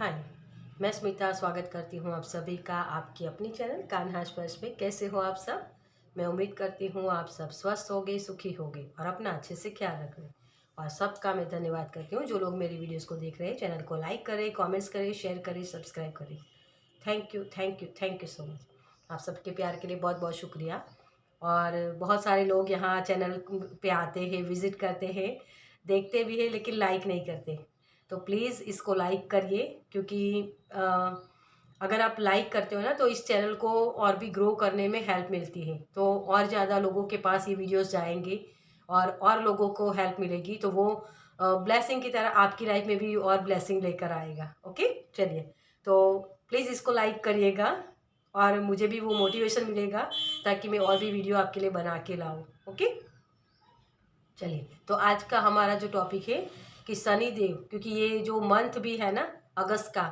हाय, मैं स्मिता स्वागत करती हूँ आप सभी का आपकी अपनी चैनल कान्हा स्पर्श में। कैसे हो आप सब? मैं उम्मीद करती हूँ आप सब स्वस्थ होगे, सुखी होगे और अपना अच्छे से ख्याल रख रहे हैं। और सबका मैं धन्यवाद करती हूँ जो लोग मेरी वीडियोस को देख रहे हैं। चैनल को लाइक करें, कमेंट्स करें, शेयर करें, सब्सक्राइब करें। Thank you, thank you, thank you so much. आप सबके प्यार के लिए बहुत बहुत शुक्रिया। और बहुत सारे लोग यहाँ चैनल पे आते हैं, विज़िट करते हैं, देखते भी हैं लेकिन लाइक नहीं करते। तो प्लीज़ इसको लाइक करिए, क्योंकि अगर आप लाइक करते हो ना तो इस चैनल को और भी ग्रो करने में हेल्प मिलती है। तो और ज़्यादा लोगों के पास ये वीडियोस जाएंगे और लोगों को हेल्प मिलेगी, तो वो ब्लेसिंग की तरह आपकी लाइफ में भी और ब्लेसिंग लेकर आएगा। ओके, चलिए, तो प्लीज़ इसको लाइक करिएगा और मुझे भी वो मोटिवेशन मिलेगा ताकि मैं और भी वीडियो आपके लिए बना के लाऊं। ओके, चलिए, तो आज का हमारा जो टॉपिक है कि शनि देव, क्योंकि ये जो मंथ भी है ना अगस्त का,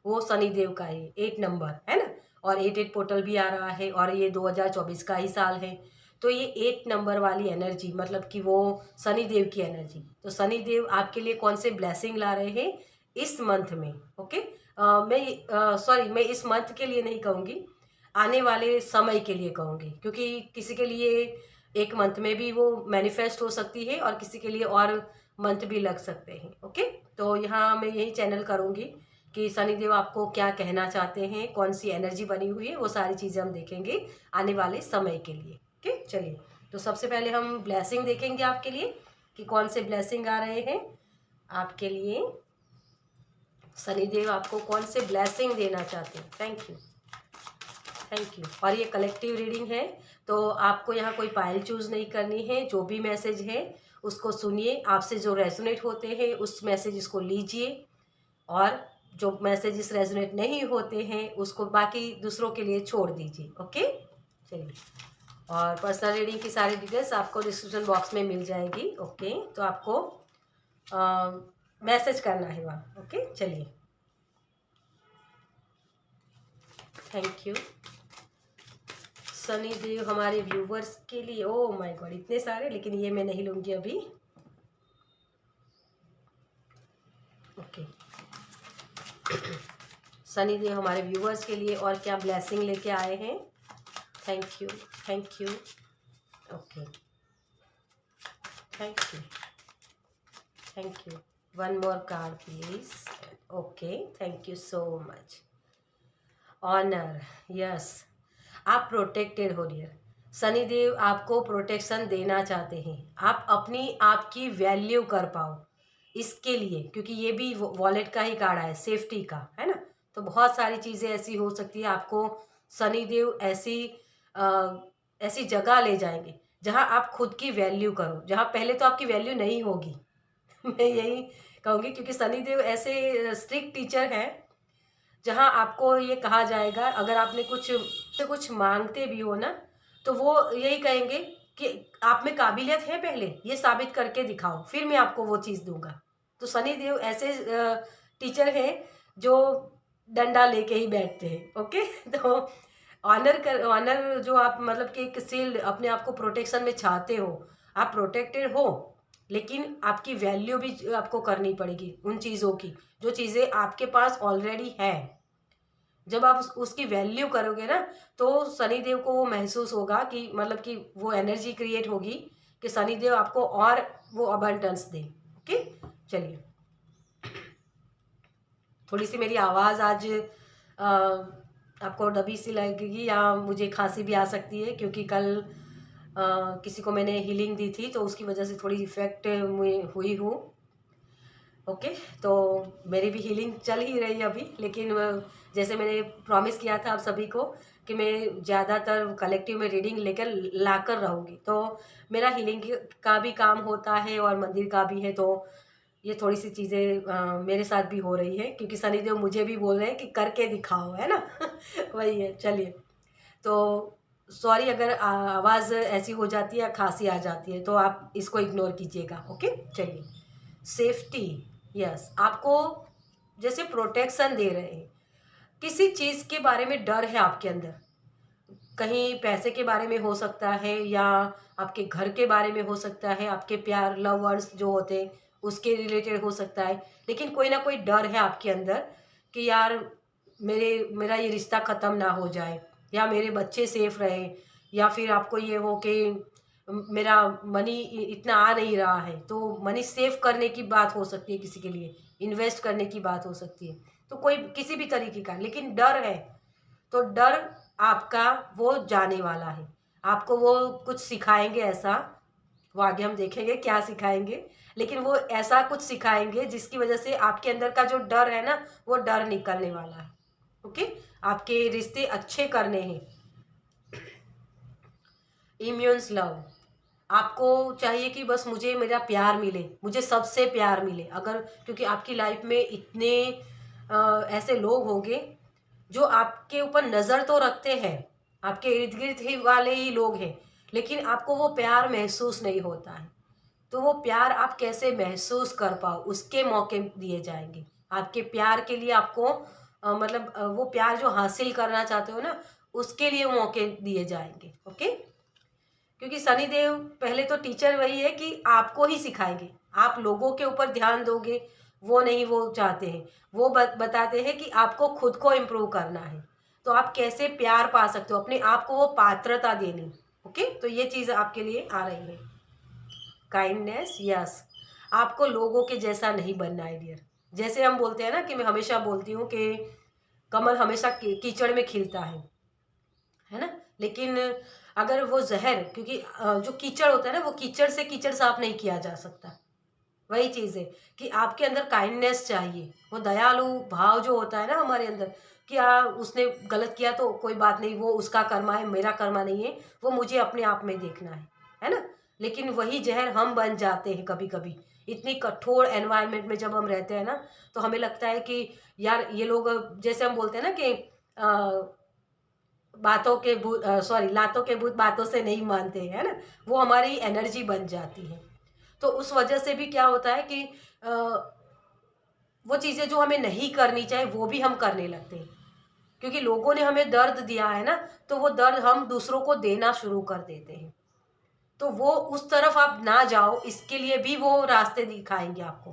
वो शनि देव का है, 8 नंबर है ना। और 88 पोर्टल भी आ रहा है और ये 2024 का ही साल है। तो ये 8 नंबर वाली एनर्जी, मतलब कि वो शनि देव की एनर्जी। तो शनि देव आपके लिए कौन से ब्लेसिंग ला रहे हैं इस मंथ में? ओके, मैं इस मंथ के लिए नहीं कहूँगी, आने वाले समय के लिए कहूँगी, क्योंकि किसी के लिए एक मंथ में भी वो मैनिफेस्ट हो सकती है और किसी के लिए और मंथ भी लग सकते हैं। ओके, तो यहाँ मैं यही चैनल करूँगी कि शनिदेव आपको क्या कहना चाहते हैं, कौन सी एनर्जी बनी हुई है, वो सारी चीज़ें हम देखेंगे आने वाले समय के लिए। ओके, चलिए, तो सबसे पहले हम ब्लेसिंग देखेंगे आपके लिए कि कौन से ब्लेसिंग आ रहे हैं आपके लिए। शनिदेव आपको कौन से ब्लेसिंग देना चाहते हैं? Thank you, thank you. और ये कलेक्टिव रीडिंग है, तो आपको यहाँ कोई पाइल चूज नहीं करनी है। जो भी मैसेज है उसको सुनिए, आपसे जो रेजोनेट होते हैं उस मैसेजेस को लीजिए, और जो मैसेजेस रेजोनेट नहीं होते हैं उसको बाकी दूसरों के लिए छोड़ दीजिए। ओके, चलिए, और पर्सनल रीडिंग की सारी डिटेल्स आपको डिस्क्रिप्शन बॉक्स में मिल जाएगी। ओके, तो आपको मैसेज करना है वहाँ। ओके, चलिए, थैंक यू। सनी देव हमारे व्यूवर्स के लिए, ओ माय गॉड, इतने सारे, लेकिन ये मैं नहीं लूंगी अभी। ओके, सनी देव हमारे व्यूवर्स के लिए और क्या ब्लेसिंग लेके आए हैं? Thank you, thank you. Okay, thank you, thank you. One more card please. Okay, thank you so much. Honour, yes, आप प्रोटेक्टेड हो डियर। शनिदेव आपको प्रोटेक्शन देना चाहते हैं, आप अपनी आपकी वैल्यू कर पाओ इसके लिए, क्योंकि ये भी वॉलेट का ही कार्ड है, सेफ्टी का है ना। तो बहुत सारी चीज़ें ऐसी हो सकती है, आपको शनिदेव ऐसी जगह ले जाएंगे जहां आप खुद की वैल्यू करो, जहां पहले तो आपकी वैल्यू नहीं होगी। मैं यही कहूँगी, क्योंकि शनिदेव ऐसे स्ट्रिक्ट टीचर हैं जहाँ आपको ये कहा जाएगा, अगर आपने कुछ मांगते भी हो ना, तो वो यही कहेंगे कि आप में काबिलियत है, पहले ये साबित करके दिखाओ, फिर मैं आपको वो चीज़ दूंगा। तो शनि देव ऐसे टीचर हैं जो डंडा लेके ही बैठते हैं। ओके, तो ऑनर जो आप, मतलब कि एक सील्ड, अपने आप को प्रोटेक्शन में चाहते हो, आप प्रोटेक्टेड हो, लेकिन आपकी वैल्यू भी आपको करनी पड़ेगी उन चीज़ों की जो चीज़ें आपके पास ऑलरेडी है। जब आप उसकी वैल्यू करोगे ना, तो शनिदेव को वो महसूस होगा कि, मतलब कि वो एनर्जी क्रिएट होगी कि शनिदेव आपको और वो अबंडेंस दे। ओके, चलिए, थोड़ी सी मेरी आवाज़ आज आपको दबी सी लगेगी या मुझे खांसी भी आ सकती है, क्योंकि कल किसी को मैंने हीलिंग दी थी, तो उसकी वजह से थोड़ी इफेक्ट हुई हूँ। ओके, तो मेरी भी हीलिंग चल ही रही है अभी, लेकिन जैसे मैंने प्रॉमिस किया था आप सभी को कि मैं ज़्यादातर कलेक्टिव में रीडिंग लेकर लाकर रहूँगी, तो मेरा हीलिंग का भी काम होता है और मंदिर का भी है। तो ये थोड़ी सी चीज़ें मेरे साथ भी हो रही है, क्योंकि शनिदेव मुझे भी बोल रहे हैं कि करके दिखाओ, है ना। वही है, चलिए, तो सॉरी अगर आवाज़ ऐसी हो जाती है या खांसी आ जाती है, तो आप इसको इग्नोर कीजिएगा। ओके, चलिए, सेफ्टी, यस, आपको जैसे प्रोटेक्शन दे रहे हैं, किसी चीज़ के बारे में डर है आपके अंदर, कहीं पैसे के बारे में हो सकता है, या आपके घर के बारे में हो सकता है, आपके प्यार लव वर्ड्स जो होते हैं उसके रिलेटेड हो सकता है, लेकिन कोई ना कोई डर है आपके अंदर कि यार मेरा ये रिश्ता ख़त्म ना हो जाए, या मेरे बच्चे सेफ रहे, या फिर आपको ये हो कि मेरा मनी इतना आ नहीं रहा है, तो मनी सेव करने की बात हो सकती है किसी के लिए, इन्वेस्ट करने की बात हो सकती है, तो कोई किसी भी तरीके का, लेकिन डर है, तो डर आपका वो जाने वाला है। आपको वो कुछ सिखाएंगे ऐसा, वो आगे हम देखेंगे क्या सिखाएंगे, लेकिन वो ऐसा कुछ सिखाएंगे जिसकी वजह से आपके अंदर का जो डर है ना, वो डर निकलने वाला है। ओके, आपके रिश्ते अच्छे करने हैं। इम्यून्स लव, आपको चाहिए कि बस मुझे मेरा प्यार मिले, मुझे सबसे प्यार मिले। अगर क्योंकि आपकी लाइफ में इतने ऐसे लोग होंगे जो आपके ऊपर नज़र तो रखते हैं, आपके इर्द गिर्द ही वाले ही लोग हैं, लेकिन आपको वो प्यार महसूस नहीं होता है। तो वो प्यार आप कैसे महसूस कर पाओ, उसके मौके दिए जाएंगे। आपके प्यार के लिए आपको मतलब वो प्यार जो हासिल करना चाहते हो ना, उसके लिए मौके दिए जाएंगे। ओके, क्योंकि शनिदेव पहले तो टीचर वही है कि आपको ही सिखाएंगे, आप लोगों के ऊपर ध्यान दोगे वो नहीं, वो चाहते हैं, वो बताते हैं कि आपको खुद को इम्प्रूव करना है। तो आप कैसे प्यार पा सकते हो, अपने आप को वो पात्रता देनी। ओके, तो ये चीज़ आपके लिए आ रही है। काइंडनेस, यस, आपको लोगों के जैसा नहीं बनना है डियर। जैसे हम बोलते हैं ना, कि मैं हमेशा बोलती हूँ कि कमल हमेशा कीचड़ में खिलता है ना, लेकिन अगर वो जहर, क्योंकि जो कीचड़ होता है ना, वो कीचड़ से कीचड़ साफ नहीं किया जा सकता। वही चीज़ है कि आपके अंदर काइंडनेस चाहिए, वो दयालु भाव जो होता है ना हमारे अंदर, कि उसने गलत किया तो कोई बात नहीं, वो उसका कर्मा है, मेरा कर्मा नहीं है, वो मुझे अपने आप में देखना है ना। लेकिन वही जहर हम बन जाते हैं कभी कभी, इतनी कठोर एनवायरनमेंट में जब हम रहते हैं ना, तो हमें लगता है कि यार ये लोग, जैसे हम बोलते हैं ना कि बातों के भूत, सॉरी, लातों के भूत बातों से नहीं मानते, है ना, वो हमारी एनर्जी बन जाती है। तो उस वजह से भी क्या होता है कि वो चीज़ें जो हमें नहीं करनी चाहिए वो भी हम करने लगते हैं, क्योंकि लोगों ने हमें दर्द दिया है ना, तो वो दर्द हम दूसरों को देना शुरू कर देते हैं। तो वो उस तरफ आप ना जाओ, इसके लिए भी वो रास्ते दिखाएंगे आपको,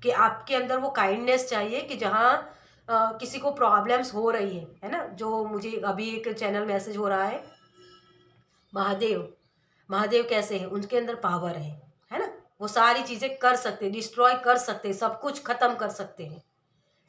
कि आपके अंदर वो काइंडनेस चाहिए, कि जहाँ किसी को प्रॉब्लम्स हो रही है ना, जो मुझे अभी एक चैनल मैसेज हो रहा है, महादेव, महादेव कैसे हैं, उनके अंदर पावर है ना, वो सारी चीज़ें कर सकते हैं, डिस्ट्रॉय कर सकते हैं, सब कुछ खत्म कर सकते हैं,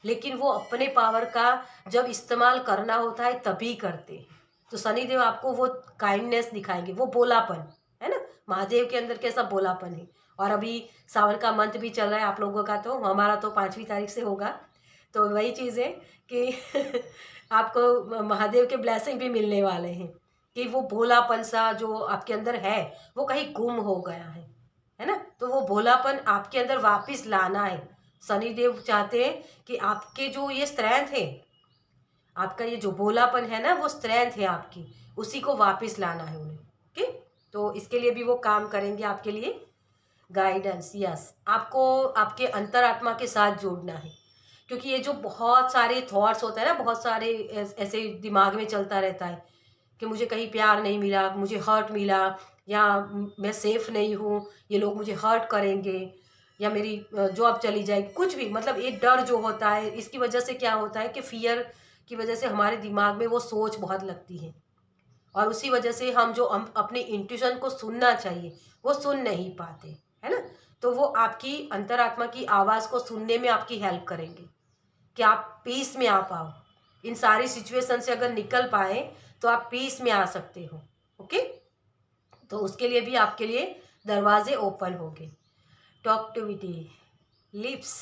लेकिन वो अपने पावर का जब इस्तेमाल करना होता है तभी करते हैं। तो शनिदेव आपको वो काइंडनेस दिखाएंगे, वो बोलापन, है ना, महादेव के अंदर कैसा बोलापन है। और अभी सावन का मंथ भी चल रहा है आप लोगों का, तो हमारा तो 5वीं तारीख से होगा, तो वही चीज़ है कि आपको महादेव के ब्लेसिंग भी मिलने वाले हैं, कि वो भोलापन सा जो आपके अंदर है, वो कहीं गुम हो गया है ना, तो वो भोलापन आपके अंदर वापस लाना है। शनिदेव चाहते हैं कि आपके जो ये स्ट्रेंथ है, आपका ये जो भोलापन है ना, वो स्ट्रेंथ है आपकी, उसी को वापस लाना है उन्हें। ओके, तो इसके लिए भी वो काम करेंगे आपके लिए। गाइडेंस, यस, आपको आपके अंतरात्मा के साथ जोड़ना है, क्योंकि ये जो बहुत सारे थॉट्स होते हैं ना, बहुत सारे ऐसे दिमाग में चलता रहता है कि मुझे कहीं प्यार नहीं मिला, मुझे हर्ट मिला, या मैं सेफ नहीं हूँ, ये लोग मुझे हर्ट करेंगे, या मेरी जॉब चली जाएगी, कुछ भी, मतलब एक डर जो होता है, इसकी वजह से क्या होता है कि फियर की वजह से हमारे दिमाग में वो सोच बहुत लगती है, और उसी वजह से हम अपने इंट्यूशन को सुनना चाहिए, वो सुन नहीं पाते, है ना। तो वो आपकी अंतरात्मा की आवाज़ को सुनने में आपकी हेल्प करेंगे, कि आप पीस में आ पाओ, इन सारी सिचुएशन से अगर निकल पाए तो आप पीस में आ सकते हो। ओके, तो उसके लिए भी आपके लिए दरवाजे ओपन होंगे। टॉक्टिविटी, लिप्स,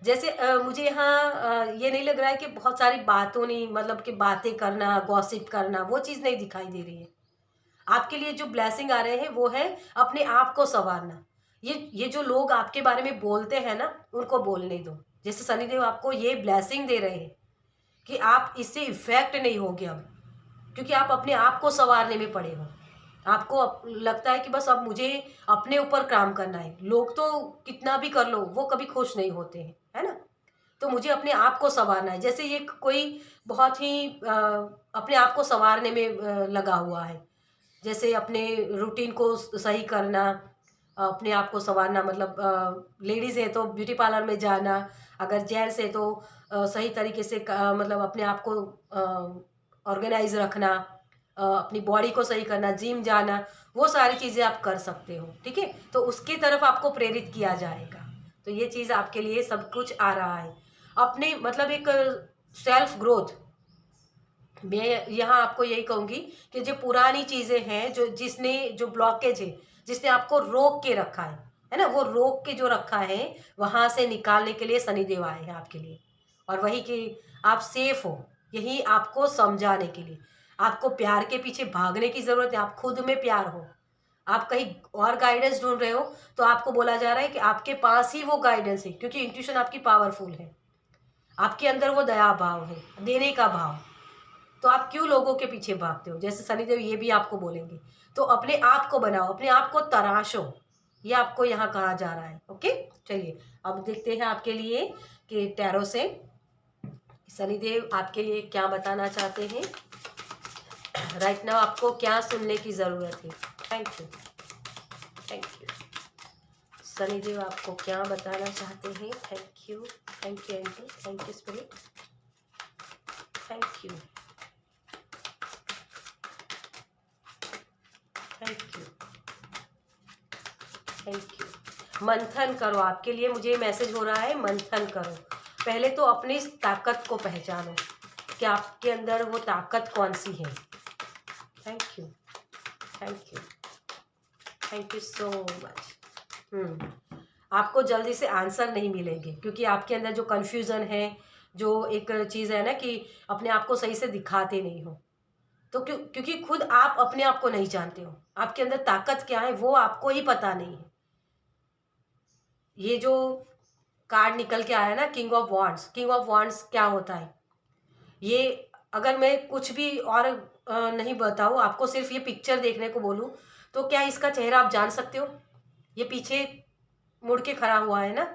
जैसे मुझे यहाँ ये नहीं लग रहा है कि बहुत सारी बातों नहीं, मतलब कि बातें करना, गॉसिप करना, वो चीज़ नहीं दिखाई दे रही है। आपके लिए जो ब्लेसिंग आ रहे हैं वो है अपने आप को संवारना। ये जो लोग आपके बारे में बोलते हैं ना, उनको बोलने दो। जैसे शनिदेव आपको ये ब्लेसिंग दे रहे हैं कि आप इससे इफेक्ट नहीं होगे अब, क्योंकि आप अपने आप को संवारने में पड़े हो। आपको लगता है कि बस अब मुझे अपने ऊपर काम करना है, लोग तो कितना भी कर लो वो कभी खुश नहीं होते हैं, है ना। तो मुझे अपने आप को संवारना है, जैसे ये कोई बहुत ही अपने आप को संवारने में लगा हुआ है, जैसे अपने रूटीन को सही करना, अपने आप को संवारना, मतलब लेडीज़ है तो ब्यूटी पार्लर में जाना, अगर जेंट्स है तो सही तरीके से मतलब अपने आप को ऑर्गेनाइज रखना, अपनी बॉडी को सही करना, जिम जाना, वो सारी चीज़ें आप कर सकते हो। ठीक है, तो उसकी तरफ आपको प्रेरित किया जाएगा। तो ये चीज़ आपके लिए सब कुछ आ रहा है। अपनी मतलब एक सेल्फ ग्रोथ, मैं यहाँ आपको यही कहूँगी कि जो पुरानी चीज़ें हैं, जो ब्लॉकेज है, जिसने आपको रोक के रखा है ना? वो रोक के जो रखा है, वहाँ से निकालने के लिए शनिदेव आए हैं आपके लिए। और वही कि आप सेफ हो, यही आपको समझाने के लिए। आपको प्यार के पीछे भागने की ज़रूरत है, आप खुद में प्यार हो। आप कहीं और गाइडेंस ढूँढ रहे हो, तो आपको बोला जा रहा है कि आपके पास ही वो गाइडेंस है, क्योंकि इंट्यूशन आपकी पावरफुल है। आपके अंदर वो दया भाव है, देने का भाव। तो आप क्यों लोगों के पीछे भागते हो? जैसे शनिदेव ये भी आपको बोलेंगे। तो अपने आप को बनाओ, अपने आप को तराशो, ये आपको यहाँ कहा जा रहा है। ओके, चलिए अब देखते हैं आपके लिए कि टैरो से शनिदेव आपके लिए क्या बताना चाहते हैं। राइट नाउ आपको क्या सुनने की ज़रूरत है? Thank you, thank you. Shanidev आपको क्या बताना चाहते हैं? Thank you, thank you angel, thank you spirit, thank you, thank you, thank you. मंथन करो, आपके लिए मुझे मैसेज हो रहा है, मंथन करो। पहले तो अपनी इस ताकत को पहचानो कि आपके अंदर वो ताकत कौन सी है। Thank you, thank you, thank you so much. आपको जल्दी से आंसर नहीं मिलेंगे, क्योंकि आपके अंदर जो कन्फ्यूज़न है, जो एक चीज़ है ना कि अपने आप को सही से दिखाते नहीं हो, तो क्योंकि खुद आप अपने आप को नहीं जानते हो, आपके अंदर ताकत क्या है वो आपको ही पता नहीं है। ये जो कार्ड निकल के आया ना, king of wands, king of wands क्या होता है? ये अगर मैं कुछ भी और नहीं बताऊँ, आपको सिर्फ ये पिक्चर देखने को बोलूँ, तो क्या इसका चेहरा आप जान सकते हो? ये पीछे मुड़ के खड़ा हुआ है ना,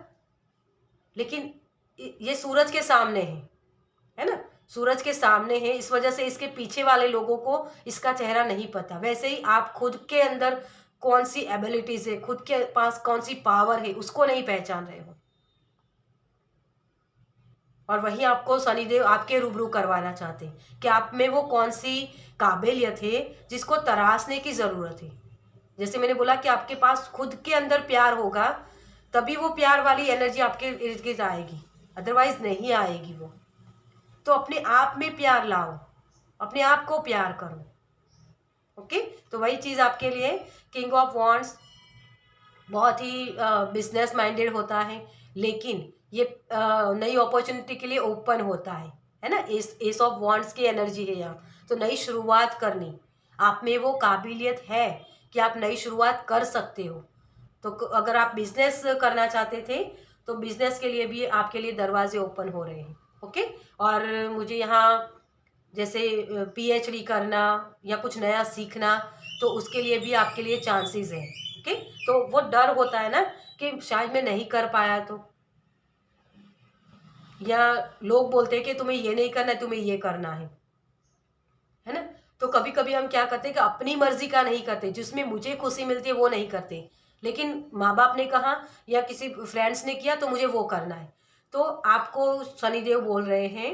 लेकिन ये सूरज के सामने है ना? सूरज के सामने है, इस वजह से इसके पीछे वाले लोगों को इसका चेहरा नहीं पता। वैसे ही आप खुद के अंदर कौन सी एबिलिटीज है, खुद के पास कौन सी पावर है, उसको नहीं पहचान रहे हो। और वही आपको शनिदेव आपके रूबरू करवाना चाहते हैं कि आप में वो कौन सी काबिलियत है जिसको तराशने की ज़रूरत है। जैसे मैंने बोला कि आपके पास खुद के अंदर प्यार होगा, तभी वो प्यार वाली एनर्जी आपके इर्द गिर्द आएगी, अदरवाइज नहीं आएगी वो। तो अपने आप में प्यार लाओ, अपने आप को प्यार करो। ओके, तो वही चीज़ आपके लिए किंग ऑफ वॉन्ड्स बहुत ही बिजनेस माइंडेड होता है, लेकिन ये नई अपॉर्चुनिटी के लिए ओपन होता है ना? एस ऑफ वॉन्ड्स की एनर्जी है यहाँ। तो नई शुरुआत करनी, आप में वो काबिलियत है कि आप नई शुरुआत कर सकते हो। तो अगर आप बिजनेस करना चाहते थे, तो बिजनेस के लिए भी आपके लिए दरवाजे ओपन हो रहे हैं। ओके, और मुझे यहाँ जैसे पीएचडी करना या कुछ नया सीखना, तो उसके लिए भी आपके लिए चांसेस हैं। ओके, तो वो डर होता है ना कि शायद मैं नहीं कर पाया तो, या लोग बोलते हैं कि तुम्हें ये नहीं करना है, तुम्हें ये करना है ना? तो कभी कभी हम क्या करते हैं कि अपनी मर्जी का नहीं करते, जिसमें मुझे खुशी मिलती है वो नहीं करते, लेकिन माँ बाप ने कहा या किसी फ्रेंड्स ने किया तो मुझे वो करना है। तो आपको शनिदेव बोल रहे हैं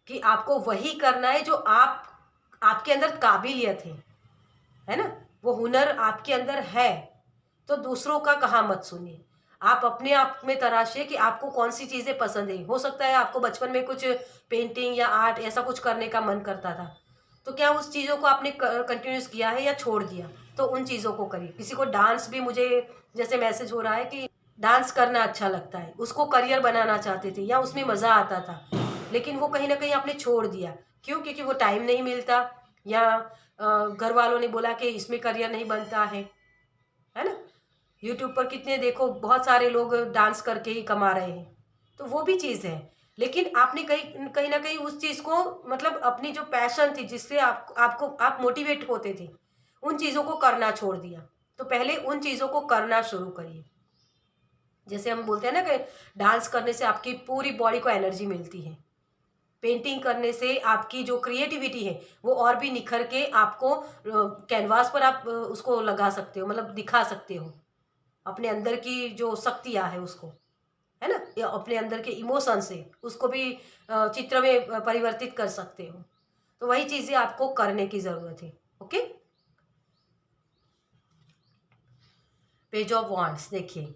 कि आपको वही करना है जो आपके अंदर काबिलियत है ना? वो हुनर आपके अंदर है, तो दूसरों का कहा मत सुनिए। आप अपने आप में तराशिए कि आपको कौन सी चीज़ें पसंद है। हो सकता है आपको बचपन में कुछ पेंटिंग या आर्ट ऐसा कुछ करने का मन करता था, तो क्या उस चीज़ों को आपने कंटिन्यूस किया है या छोड़ दिया? तो उन चीज़ों को करिए। किसी को डांस भी, मुझे जैसे मैसेज हो रहा है कि डांस करना अच्छा लगता है, उसको करियर बनाना चाहते थे या उसमें मज़ा आता था, लेकिन वो कहीं न कहीं आपने छोड़ दिया। क्यों? क्योंकि वो टाइम नहीं मिलता, या घर वालों ने बोला कि इसमें करियर नहीं बनता है ना? यूट्यूब पर कितने देखो, बहुत सारे लोग डांस करके ही कमा रहे हैं, तो वो भी चीज़ है। लेकिन आपने कहीं कहीं ना कहीं उस चीज़ को, मतलब अपनी जो पैशन थी जिससे आप मोटिवेट होते थे, उन चीज़ों को करना छोड़ दिया। तो पहले उन चीज़ों को करना शुरू करिए। जैसे हम बोलते हैं ना कि डांस करने से आपकी पूरी बॉडी को एनर्जी मिलती है, पेंटिंग करने से आपकी जो क्रिएटिविटी है वो और भी निखर के आपको कैनवास पर आप उसको लगा सकते हो, मतलब दिखा सकते हो। अपने अंदर की जो शक्तियाँ है उसको, है ना, या अपने अंदर के इमोशन से उसको भी चित्र में परिवर्तित कर सकते हो। तो वही चीज़ें आपको करने की ज़रूरत है। ओके, पेज ऑफ वॉन्ड्स देखिए,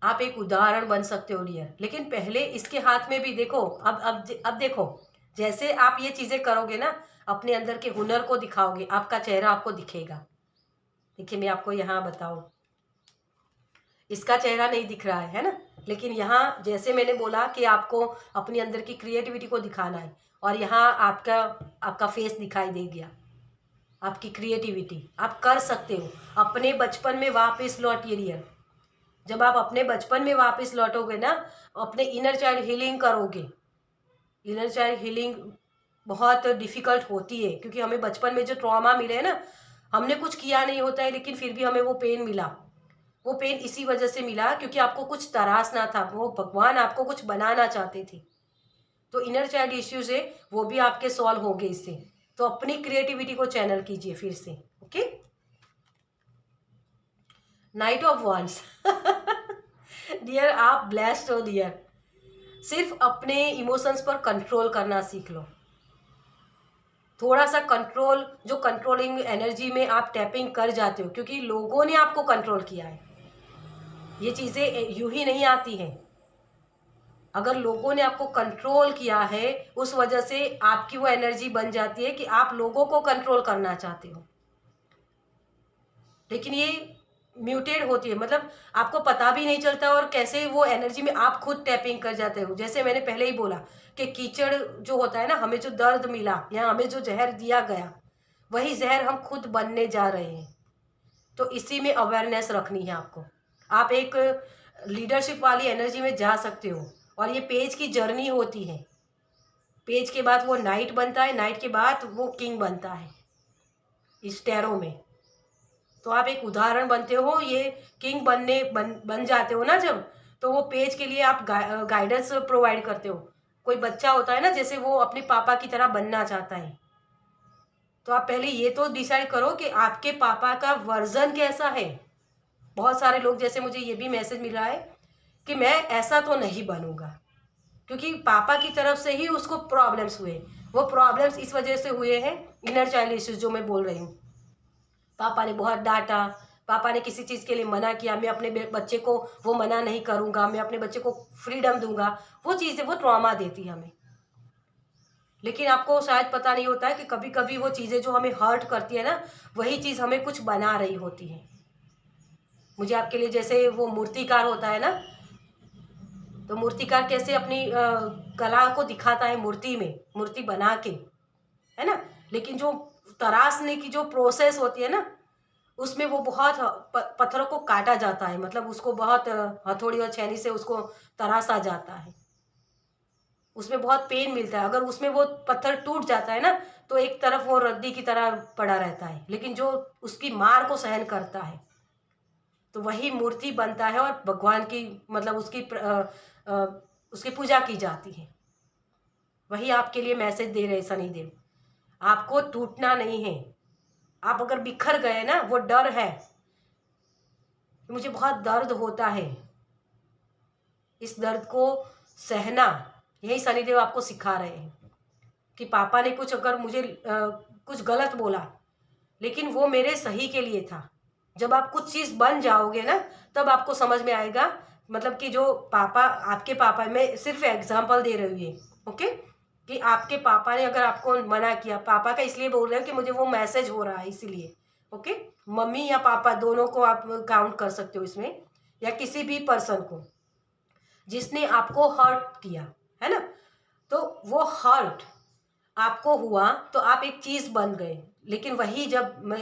आप एक उदाहरण बन सकते हो डियर, लेकिन पहले इसके हाथ में भी देखो। अब देखो, जैसे आप ये चीज़ें करोगे ना, अपने अंदर के हुनर को दिखाओगे, आपका चेहरा आपको दिखेगा। देखिए मैं आपको यहाँ बताऊँ, इसका चेहरा नहीं दिख रहा है ना, लेकिन यहाँ जैसे मैंने बोला कि आपको अपने अंदर की क्रिएटिविटी को दिखाना है, और यहाँ आपका आपका फेस दिखाई दे गया, आपकी क्रिएटिविटी आप कर सकते हो। अपने बचपन में वापस लौटिए डियर। जब आप अपने बचपन में वापस लौटोगे ना, अपने इनर चाइल्ड हीलिंग करोगे। इनर चाइल्ड हीलिंग बहुत डिफ़िकल्ट होती है, क्योंकि हमें बचपन में जो ट्रॉमा मिले हैं ना, हमने कुछ किया नहीं होता है, लेकिन फिर भी हमें वो पेन मिला। वो पेन इसी वजह से मिला क्योंकि आपको कुछ तरासना था, वो भगवान आपको कुछ बनाना चाहते थे। तो इनर चाइल्ड इश्यूज है, वो भी आपके सॉल्व हो गए इससे। तो अपनी क्रिएटिविटी को चैनल कीजिए फिर से। Okay, knight of wands dear, आप ब्लेस्ड हो डियर। सिर्फ अपने इमोशंस पर कंट्रोल करना सीख लो। थोड़ा सा कंट्रोल, जो कंट्रोलिंग एनर्जी में आप टैपिंग कर जाते हो, क्योंकि लोगों ने आपको कंट्रोल किया है। ये चीज़ें यूं ही नहीं आती हैं। अगर लोगों ने आपको कंट्रोल किया है, उस वजह से आपकी वो एनर्जी बन जाती है कि आप लोगों को कंट्रोल करना चाहते हो। लेकिन ये म्यूटेड होती है, मतलब आपको पता भी नहीं चलता, और कैसे वो एनर्जी में आप खुद टैपिंग कर जाते हो। जैसे मैंने पहले ही बोला कि कीचड़ जो होता है ना, हमें जो दर्द मिला या हमें जो जहर दिया गया, वही जहर हम खुद बनने जा रहे हैं। तो इसी में अवेयरनेस रखनी है आपको। आप एक लीडरशिप वाली एनर्जी में जा सकते हो, और ये पेज की जर्नी होती है। पेज के बाद वो नाइट बनता है, नाइट के बाद वो किंग बनता है इस टैरो में। तो आप एक उदाहरण बनते हो, ये किंग बन जाते हो ना जब, तो वो पेज के लिए आप गाइडेंस प्रोवाइड करते हो। कोई बच्चा होता है ना, जैसे वो अपने पापा की तरह बनना चाहता है, तो आप पहले ये तो डिसाइड करो कि आपके पापा का वर्जन कैसा है। बहुत सारे लोग, जैसे मुझे ये भी मैसेज मिला है कि मैं ऐसा तो नहीं बनूंगा, क्योंकि पापा की तरफ से ही उसको प्रॉब्लम्स हुए। वो प्रॉब्लम्स इस वजह से हुए हैं, इनर चाइल्ड इश्यूज जो मैं बोल रही हूँ। पापा ने बहुत डांटा, पापा ने किसी चीज़ के लिए मना किया, मैं अपने बच्चे को वो मना नहीं करूँगा, मैं अपने बच्चे को फ्रीडम दूंगा। वो चीज़ें वो ट्रॉमा देती है हमें। लेकिन आपको शायद पता नहीं होता है कि कभी कभी वो चीज़ें जो हमें हर्ट करती है ना, वही चीज़ हमें कुछ बना रही होती है। मुझे आपके लिए, जैसे वो मूर्तिकार होता है ना, तो मूर्तिकार कैसे अपनी कला को दिखाता है मूर्ति में, मूर्ति बना के, है ना। लेकिन जो तराशने की जो प्रोसेस होती है ना, उसमें वो बहुत पत्थरों को काटा जाता है, मतलब उसको बहुत हथौड़ी और छेनी से उसको तराशा जाता है। उसमें बहुत पेन मिलता है। अगर उसमें वो पत्थर टूट जाता है ना, तो एक तरफ वो रद्दी की तरह पड़ा रहता है, लेकिन जो उसकी मार को सहन करता है, तो वही मूर्ति बनता है, और भगवान की, मतलब उसकी पूजा की जाती है। वही आपके लिए मैसेज दे रहे शनिदेव, आपको टूटना नहीं है। आप अगर बिखर गए ना, वो डर है, मुझे बहुत दर्द होता है, इस दर्द को सहना, यही शनिदेव आपको सिखा रहे हैं कि पापा ने कुछ, अगर मुझे कुछ गलत बोला, लेकिन वो मेरे सही के लिए था। जब आप कुछ चीज़ बन जाओगे ना, तब आपको समझ में आएगा, मतलब कि जो पापा, आपके पापा, मैं सिर्फ एग्जांपल दे रही हूँ, ओके, कि आपके पापा ने अगर आपको मना किया, पापा का इसलिए बोल रहे हैं कि मुझे वो मैसेज हो रहा है इसीलिए, ओके। मम्मी या पापा दोनों को आप काउंट कर सकते हो इसमें, या किसी भी पर्सन को जिसने आपको हर्ट किया, है ना। तो वो हर्ट आपको हुआ, तो आप एक चीज़ बन गए। लेकिन वही जब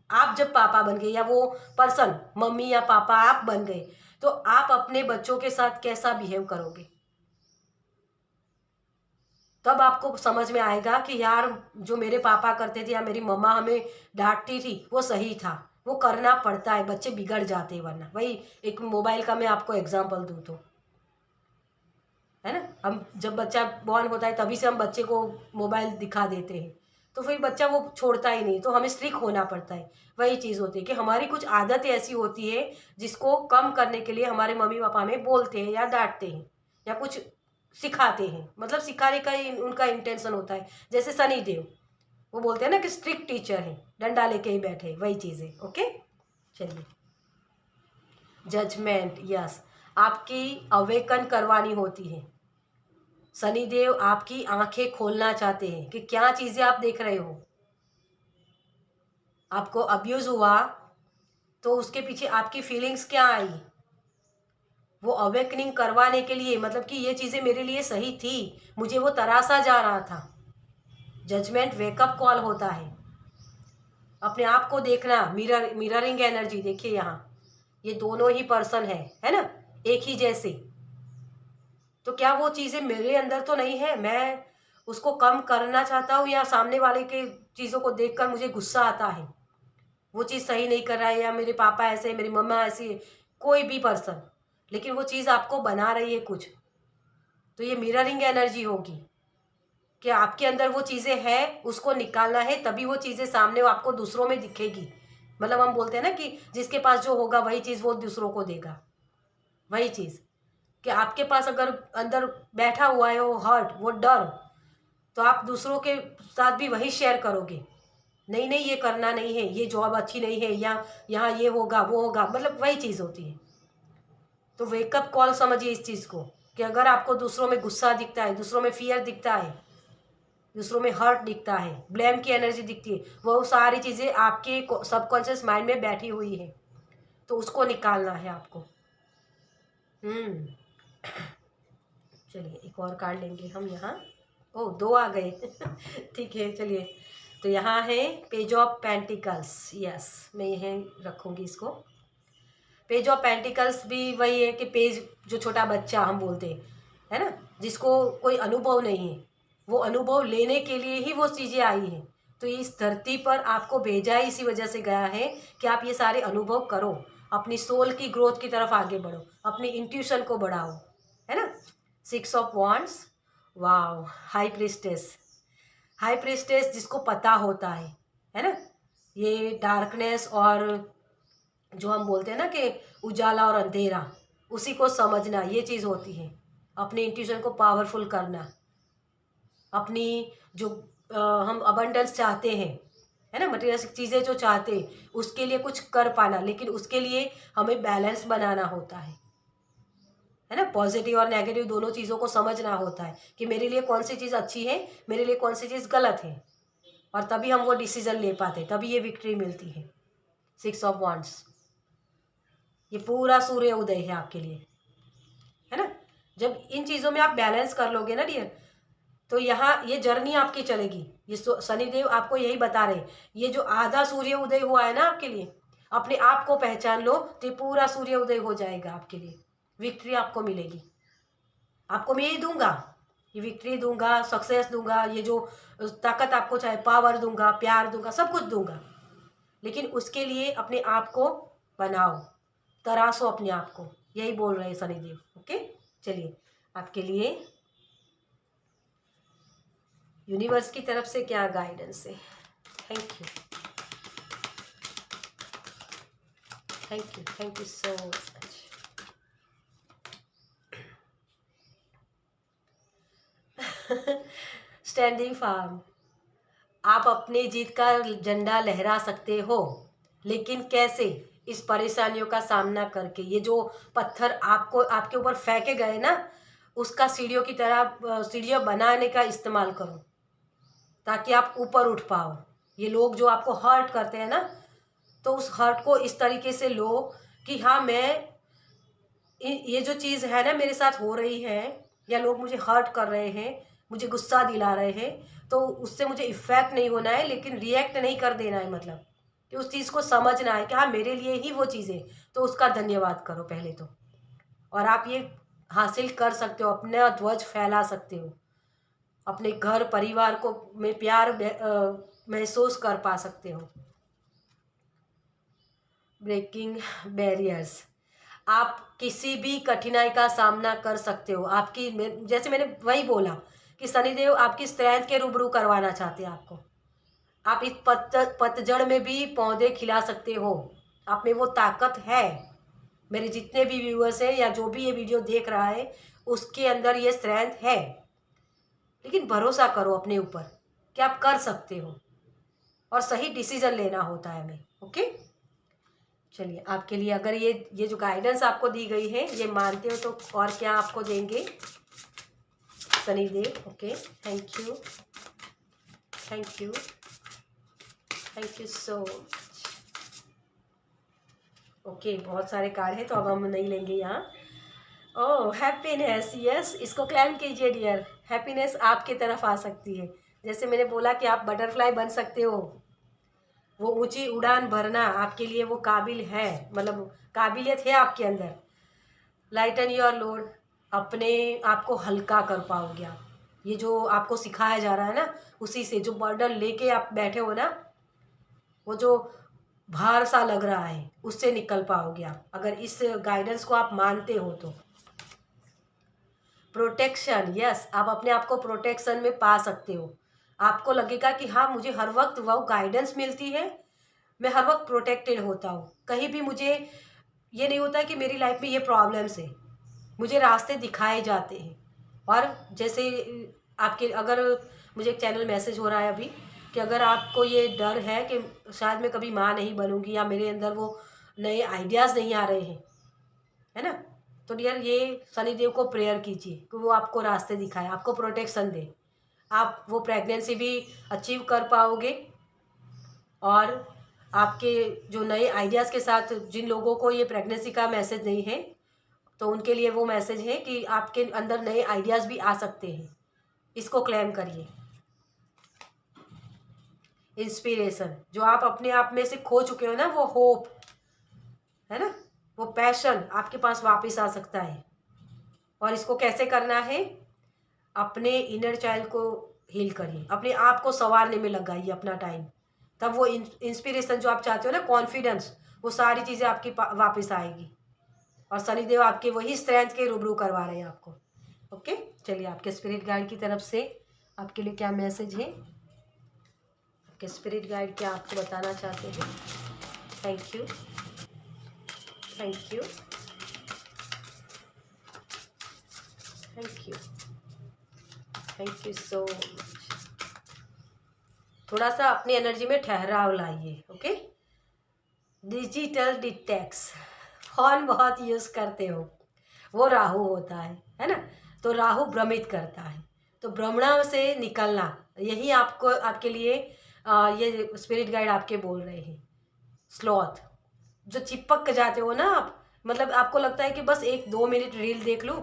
आप जब पापा बन गए, या वो पर्सन मम्मी या पापा आप बन गए, तो आप अपने बच्चों के साथ कैसा बिहेव करोगे। तब आपको समझ में आएगा कि यार, जो मेरे पापा करते थे या मेरी मम्मा हमें डांटती थी, वो सही था, वो करना पड़ता है, बच्चे बिगड़ जाते हैं वरना। वही एक मोबाइल का मैं आपको एग्जांपल दूँ तो, है ना, हम जब बच्चा बॉर्न होता है तभी से हम बच्चे को मोबाइल दिखा देते हैं, तो फिर बच्चा वो छोड़ता ही नहीं, तो हमें स्ट्रिक्ट होना पड़ता है। वही चीज़ होती है कि हमारी कुछ आदतें ऐसी होती है जिसको कम करने के लिए हमारे मम्मी पापा हमें बोलते हैं या डांटते हैं या कुछ सिखाते हैं, मतलब सिखाने का ही उनका इंटेंशन होता है। जैसे सनी देव, वो बोलते हैं ना कि स्ट्रिक्ट टीचर है, डंडा लेके ही बैठे, वही चीज़ है। ओके, चलिए। जजमेंट, यस, आपकी अवेकन करवानी होती है। सनी देव आपकी आंखें खोलना चाहते हैं कि क्या चीज़ें आप देख रहे हो। आपको अब्यूज़ हुआ तो उसके पीछे आपकी फीलिंग्स क्या आई, वो अवेकनिंग करवाने के लिए, मतलब कि ये चीज़ें मेरे लिए सही थी, मुझे वो तरासा जा रहा था। जजमेंट वेकअप कॉल होता है। अपने आप को देखना, मिररिंग एनर्जी, देखिए यहाँ ये दोनों ही पर्सन है ना, एक ही जैसे। तो क्या वो चीज़ें मेरे अंदर तो नहीं है, मैं उसको कम करना चाहता हूँ, या सामने वाले के चीज़ों को देखकर मुझे गुस्सा आता है, वो चीज़ सही नहीं कर रहा है, या मेरे पापा ऐसे, मेरी मम्मा ऐसी, कोई भी पर्सन, लेकिन वो चीज़ आपको बना रही है कुछ, तो ये मिररिंग एनर्जी होगी कि आपके अंदर वो चीज़ें हैं, उसको निकालना है, तभी वो चीज़ें सामने आपको दूसरों में दिखेगी। मतलब हम बोलते हैं ना कि जिसके पास जो होगा वही चीज़ वो दूसरों को देगा। वही चीज़ कि आपके पास अगर अंदर बैठा हुआ है वो हर्ट, वो डर, तो आप दूसरों के साथ भी वही शेयर करोगे। नहीं नहीं, ये करना नहीं है, ये जॉब अच्छी नहीं है, या यहाँ ये होगा वो होगा, मतलब वही चीज़ होती है। तो वेकअप कॉल समझिए इस चीज़ को कि अगर आपको दूसरों में गुस्सा दिखता है, दूसरों में फियर दिखता है, दूसरों में हर्ट दिखता है, ब्लेम की एनर्जी दिखती है, वो सारी चीज़ें आपके सबकॉन्शियस माइंड में बैठी हुई है, तो उसको निकालना है आपको। चलिए एक और कार्ड लेंगे हम यहाँ। ओह, दो आ गए ठीक है, चलिए। तो यहाँ है पेज ऑफ पेंटिकल्स, यस, मैं यहीं रखूँगी इसको। पेज ऑफ पेंटिकल्स भी वही है कि पेज, जो छोटा बच्चा हम बोलते हैं, है ना, जिसको कोई अनुभव नहीं है, वो अनुभव लेने के लिए ही वो चीज़ें आई हैं। तो इस धरती पर आपको भेजा ही इसी वजह से गया है कि आप ये सारे अनुभव करो, अपनी सोल की ग्रोथ की तरफ आगे बढ़ो, अपनी इंट्यूशन को बढ़ाओ, है ना। 6 of wands, wow, high priestess. High priestess जिसको पता होता है ना, ये डार्कनेस और जो हम बोलते हैं ना कि उजाला और अंधेरा, उसी को समझना, ये चीज़ होती है। अपने इंट्यूशन को पावरफुल करना, अपनी जो हम अबंडेंस चाहते हैं, है ना, मटेरियलिस्टिक चीज़ें जो चाहते हैं, उसके लिए कुछ कर पाना, लेकिन उसके लिए हमें बैलेंस बनाना होता है ना। पॉजिटिव और नेगेटिव दोनों चीज़ों को समझना होता है कि मेरे लिए कौन सी चीज़ अच्छी है, मेरे लिए कौन सी चीज़ गलत है, और तभी हम वो डिसीजन ले पाते, तभी ये विक्ट्री मिलती है। 6 ऑफ वॉन्ड्स, ये पूरा सूर्य उदय है आपके लिए, है ना। जब इन चीज़ों में आप बैलेंस कर लोगे ना डियर, तो यहाँ ये जर्नी आपकी चलेगी। ये शनिदेव आपको यही बता रहे हैं, ये जो आधा सूर्य उदय हुआ है ना आपके लिए, अपने आप को पहचान लो तो ये पूरा सूर्य उदय हो जाएगा आपके लिए, विक्ट्री आपको मिलेगी। आपको मैं ये दूंगा, ये विक्ट्री दूंगा, सक्सेस दूंगा, ये जो ताकत आपको चाहे, पावर दूंगा, प्यार दूंगा, सब कुछ दूंगा, लेकिन उसके लिए अपने आप को बनाओ, तराशो अपने आप को, यही बोल रहे हैं शनिदेव। ओके, चलिए आपके लिए यूनिवर्स की तरफ से क्या गाइडेंस है। Thank you, thank you, thank you so much. Standing firm, आप अपनी जीत का झंडा लहरा सकते हो, लेकिन कैसे? इस परेशानियों का सामना करके, ये जो पत्थर आपको आपके ऊपर फेंके गए ना, उसका सीढ़ियों की तरह सीढ़ियाँ बनाने का इस्तेमाल करो, ताकि आप ऊपर उठ पाओ। ये लोग जो आपको हर्ट करते हैं ना, तो उस हर्ट को इस तरीके से लो कि हाँ, मैं ये जो चीज़ है ना मेरे साथ हो रही है, या लोग मुझे हर्ट कर रहे हैं, मुझे गुस्सा दिला रहे हैं, तो उससे मुझे इफ़ेक्ट नहीं होना है, लेकिन रिएक्ट नहीं कर देना है। मतलब कि उस चीज़ को समझना है कि हाँ, मेरे लिए ही वो चीज़ें, तो उसका धन्यवाद करो पहले तो। और आप ये हासिल कर सकते हो, अपना ध्वज फैला सकते हो, अपने घर परिवार को में प्यार महसूस कर पा सकते हो। ब्रेकिंग बैरियर्स, आप किसी भी कठिनाई का सामना कर सकते हो। जैसे मैंने वही बोला कि शनिदेव आपकी स्ट्रेंथ के रूबरू करवाना चाहते हैं आपको, आप इस पतझड़ में भी पौधे खिला सकते हो। आप में वो ताकत है। मेरे जितने भी व्यूअर्स हैं या जो भी ये वीडियो देख रहा है, उसके अंदर ये स्ट्रेंथ है। लेकिन भरोसा करो अपने ऊपर कि आप कर सकते हो, और सही डिसीजन लेना होता है हमें। ओके, चलिए आपके लिए अगर ये जो गाइडेंस आपको दी गई है ये मानते हो तो और क्या आपको देंगे Shanidev. Okay, thank you, thank you, thank you so much. Okay, बहुत सारे कार्ड हैं तो अब हम नहीं लेंगे यहाँ। ओह, हैप्पीनेस, यस, इसको क्लेम कीजिए डियर। हैप्पीनेस आपकी तरफ आ सकती है। जैसे मैंने बोला कि आप बटरफ्लाई बन सकते हो, वो ऊंची उड़ान भरना आपके लिए वो काबिल है, मतलब काबिलियत है आपके अंदर। लाइटन योर लोड, अपने आप को हल्का कर पाओगे आप। ये जो आपको सिखाया जा रहा है ना, उसी से जो बर्डन लेके आप बैठे हो ना, वो जो भार सा लग रहा है, उससे निकल पाओगे आप, अगर इस गाइडेंस को आप मानते हो तो। प्रोटेक्शन, यस, आप अपने आप को प्रोटेक्शन में पा सकते हो। आपको लगेगा कि हाँ, मुझे हर वक्त वो गाइडेंस मिलती है, मैं हर वक्त प्रोटेक्टेड होता हूँ। कहीं भी मुझे ये नहीं होता कि मेरी लाइफ में ये प्रॉब्लम्स है, मुझे रास्ते दिखाए जाते हैं। और जैसे आपके, अगर मुझे एक चैनल मैसेज हो रहा है अभी कि अगर आपको ये डर है कि शायद मैं कभी माँ नहीं बनूंगी या मेरे अंदर वो नए आइडियाज़ नहीं आ रहे हैं, है ना, तो डियर ये शनिदेव को प्रेयर कीजिए कि वो आपको रास्ते दिखाए, आपको प्रोटेक्शन दे। आप वो प्रेगनेंसी भी अचीव कर पाओगे। और आपके जो नए आइडियाज़ के साथ, जिन लोगों को ये प्रेगनेंसी का मैसेज नहीं है तो उनके लिए वो मैसेज है कि आपके अंदर नए आइडियाज़ भी आ सकते हैं। इसको क्लेम करिए। इंस्पिरेशन, जो आप अपने आप में से खो चुके हो ना, वो होप है ना, वो पैशन आपके पास वापस आ सकता है। और इसको कैसे करना है? अपने इनर चाइल्ड को हील करिए, अपने आप को संवारने में लगाइए अपना टाइम। तब वो इंस्पिरेशन जो आप चाहते हो ना, कॉन्फिडेंस, वो सारी चीज़ें आपकी वापस आएगी। और शनिदेव आपके वही स्ट्रेंथ के रूबरू करवा रहे हैं आपको। ओके, चलिए आपके स्पिरिट गाइड की तरफ से आपके लिए क्या मैसेज है, आपके स्पिरिट गाइड क्या आपको बताना चाहते हैं। Thank you, thank you, thank you, thank you so much. थोड़ा सा अपनी एनर्जी में ठहराव लाइए। ओके, डिजिटल डिटैक्स, फोन बहुत यूज़ करते हो, वो राहु होता है ना, तो राहु भ्रमित करता है, तो भ्रमणा से निकलना, यही आपको, आपके लिए ये स्पिरिट गाइड आपके बोल रहे हैं। स्लॉथ, जो चिपक जाते हो ना आप, मतलब आपको लगता है कि बस 1-2 मिनट रील देख लूँ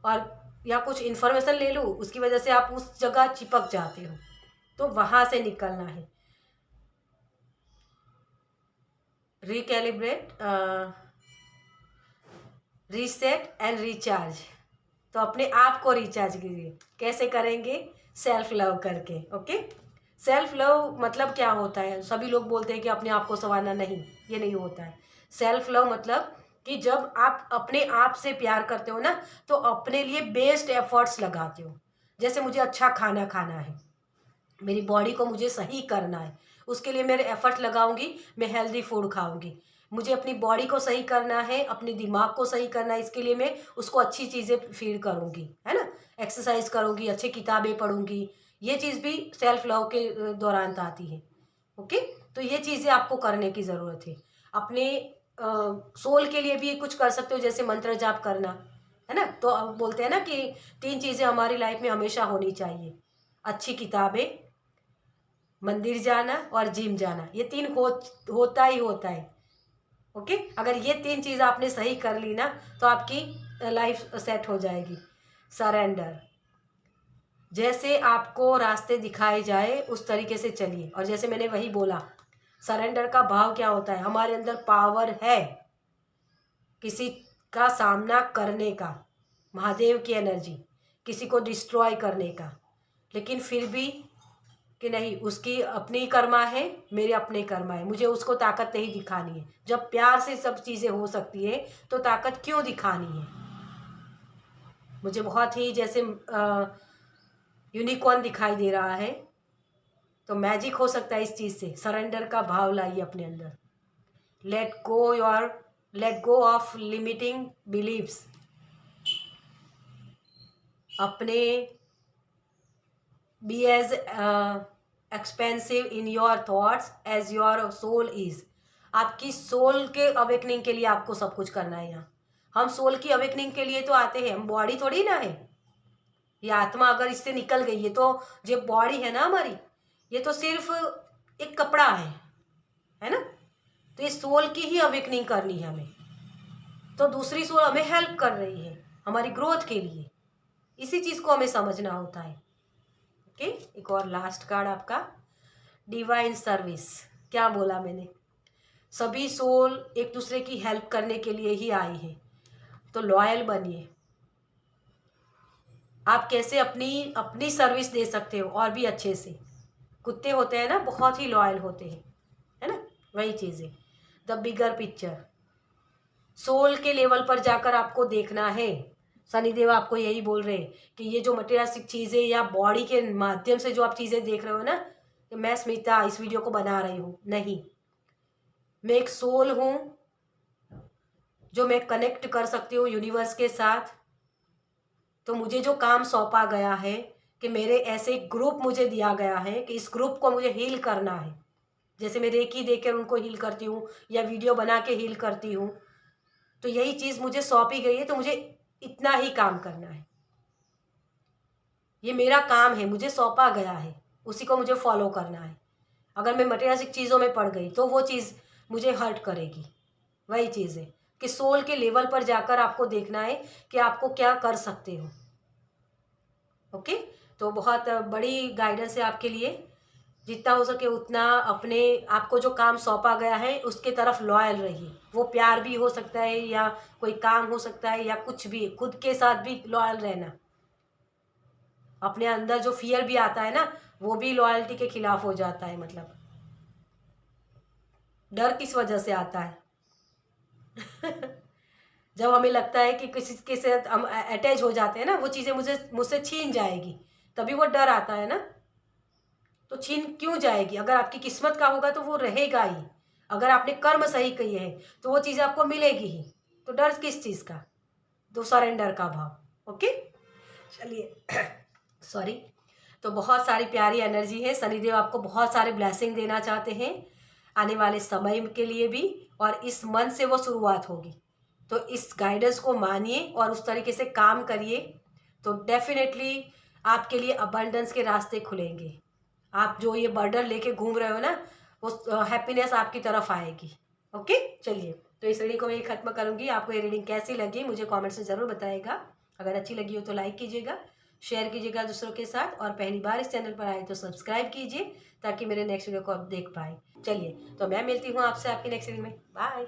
और या कुछ इन्फॉर्मेशन ले लूँ, उसकी वजह से आप उस जगह चिपक जाते हो, तो वहाँ से निकलना है। रिकैलिब्रेट, रीसेट एंड रिचार्ज, तो अपने आप को रिचार्ज कीजिए। कैसे करेंगे? सेल्फ लव करके। ओके, सेल्फ लव मतलब क्या होता है? सभी लोग बोलते हैं कि अपने आप को संवारना, नहीं, ये नहीं होता है। सेल्फ लव मतलब कि जब आप अपने आप से प्यार करते हो ना, तो अपने लिए बेस्ट एफर्ट्स लगाते हो। जैसे मुझे अच्छा खाना खाना है, मेरी बॉडी को मुझे सही करना है, उसके लिए मेरे एफर्ट लगाऊंगी, मैं हेल्दी फूड खाऊंगी। मुझे अपनी बॉडी को सही करना है, अपने दिमाग को सही करना है, इसके लिए मैं उसको अच्छी चीज़ें फीड करूंगी, है ना, एक्सरसाइज करूंगी, अच्छी किताबें पढ़ूंगी। ये चीज़ भी सेल्फ लव के दौरान आती है। ओके, तो ये चीज़ें आपको करने की ज़रूरत है। अपने सोल के लिए भी कुछ कर सकते हो, जैसे मंत्र जाप करना, है ना, तो अब बोलते हैं ना कि 3 चीज़ें हमारी लाइफ में हमेशा होनी चाहिए, अच्छी किताबें, मंदिर जाना और जिम जाना। ये 3 होता ही होता है। ओके, अगर ये 3 चीज़ आपने सही कर ली ना, तो आपकी लाइफ सेट हो जाएगी। सरेंडर, जैसे आपको रास्ते दिखाए जाए उस तरीके से चलिए। और जैसे मैंने वही बोला, सरेंडर का भाव क्या होता है? हमारे अंदर पावर है किसी का सामना करने का, महादेव की एनर्जी, किसी को डिस्ट्रॉय करने का, लेकिन फिर भी कि नहीं, उसकी अपनी कर्मा है, मेरे अपने कर्मा है, मुझे उसको ताकत नहीं दिखानी है। जब प्यार से सब चीज़ें हो सकती है तो ताकत क्यों दिखानी है? मुझे बहुत ही जैसे यूनिकॉर्न दिखाई दे रहा है, तो मैजिक हो सकता है इस चीज़ से। सरेंडर का भाव लाइए अपने अंदर। Let go of limiting believes. अपने be as expensive in your thoughts as your soul is. आपकी सोल के अवेकनिंग के लिए आपको सब कुछ करना है यहाँ। हम सोल की अवेकनिंग के लिए तो आते हैं, हम बॉडी थोड़ी ना है। ये आत्मा अगर इससे निकल गई है तो जो बॉडी है ना हमारी, ये तो सिर्फ एक कपड़ा है ना। तो ये सोल की ही अवेकनिंग करनी है हमें। तो दूसरी सोल हमें हेल्प कर रही है हमारी ग्रोथ के लिए। इसी चीज़ को हमें समझना होता है। ओके, एक और लास्ट कार्ड आपका, डिवाइन सर्विस। क्या बोला मैंने, सभी सोल एक दूसरे की हेल्प करने के लिए ही आई है। तो लॉयल बनिए। आप कैसे अपनी अपनी सर्विस दे सकते हो और भी अच्छे से। कुत्ते होते हैं ना, बहुत ही लॉयल होते हैं, है ना, वही चीज़ है। द बिगर पिक्चर, सोल के लेवल पर जाकर आपको देखना है। शनिदेव आपको यही बोल रहे हैं कि ये जो मटेरियलिस्टिक चीज़ें या बॉडी के माध्यम से जो आप चीज़ें देख रहे हो ना, कि मैं स्मिता इस वीडियो को बना रही हूँ, नहीं, मैं एक सोल हूँ जो मैं कनेक्ट कर सकती हूँ यूनिवर्स के साथ। तो मुझे जो काम सौंपा गया है कि मेरे ऐसे ग्रुप मुझे दिया गया है कि इस ग्रुप को मुझे हील करना है। जैसे मैं रेकी देकर उनको हील करती हूँ या वीडियो बना के हील करती हूँ, तो यही चीज़ मुझे सौंपी गई है। तो मुझे इतना ही काम करना है, ये मेरा काम है, मुझे सौंपा गया है, उसी को मुझे फॉलो करना है। अगर मैं मटेरियलिस्टिक चीज़ों में पड़ गई तो वो चीज़ मुझे हर्ट करेगी। वही चीज़ है कि सोल के लेवल पर जाकर आपको देखना है कि आपको क्या कर सकते हो। ओके, तो बहुत बड़ी गाइडेंस है आपके लिए। जितना हो सके उतना अपने आपको जो काम सौंपा गया है उसके तरफ लॉयल रहिए। वो प्यार भी हो सकता है या कोई काम हो सकता है या कुछ भी, खुद के साथ भी लॉयल रहना। अपने अंदर जो फियर भी आता है ना, वो भी लॉयल्टी के खिलाफ हो जाता है। मतलब डर किस वजह से आता है जब हमें लगता है कि किसी के साथ हम अटैच हो जाते हैं ना, वो चीज़ें मुझसे छीन जाएगी, तभी वो डर आता है ना। तो छीन क्यों जाएगी? अगर आपकी किस्मत का होगा तो वो रहेगा ही। अगर आपने कर्म सही किए हैं तो वो चीज़ें आपको मिलेगी ही। तो डर किस चीज़ का? तो सरेंडर का भाव। ओके, चलिए सॉरी। तो बहुत सारी प्यारी एनर्जी है। शनिदेव आपको बहुत सारे ब्लेसिंग देना चाहते हैं आने वाले समय के लिए भी, और इस मंथ से वो शुरुआत होगी। तो इस गाइडेंस को मानिए और उस तरीके से काम करिए, तो डेफिनेटली आपके लिए अबंडेंस के रास्ते खुलेंगे। आप जो ये बर्डन लेके घूम रहे हो ना, वो हैप्पीनेस आपकी तरफ आएगी। ओके, चलिए, तो इस रीडिंग को मैं ख़त्म करूँगी। आपको ये रीडिंग कैसी लगी मुझे कमेंट से ज़रूर बताइएगा। अगर अच्छी लगी हो तो लाइक कीजिएगा, शेयर कीजिएगा दूसरों के साथ, और पहली बार इस चैनल पर आए तो सब्सक्राइब कीजिए ताकि मेरे नेक्स्ट वीडियो को आप देख पाए। चलिए, तो मैं मिलती हूँ आपसे आपकी नेक्स्ट वीडियो में। बाय।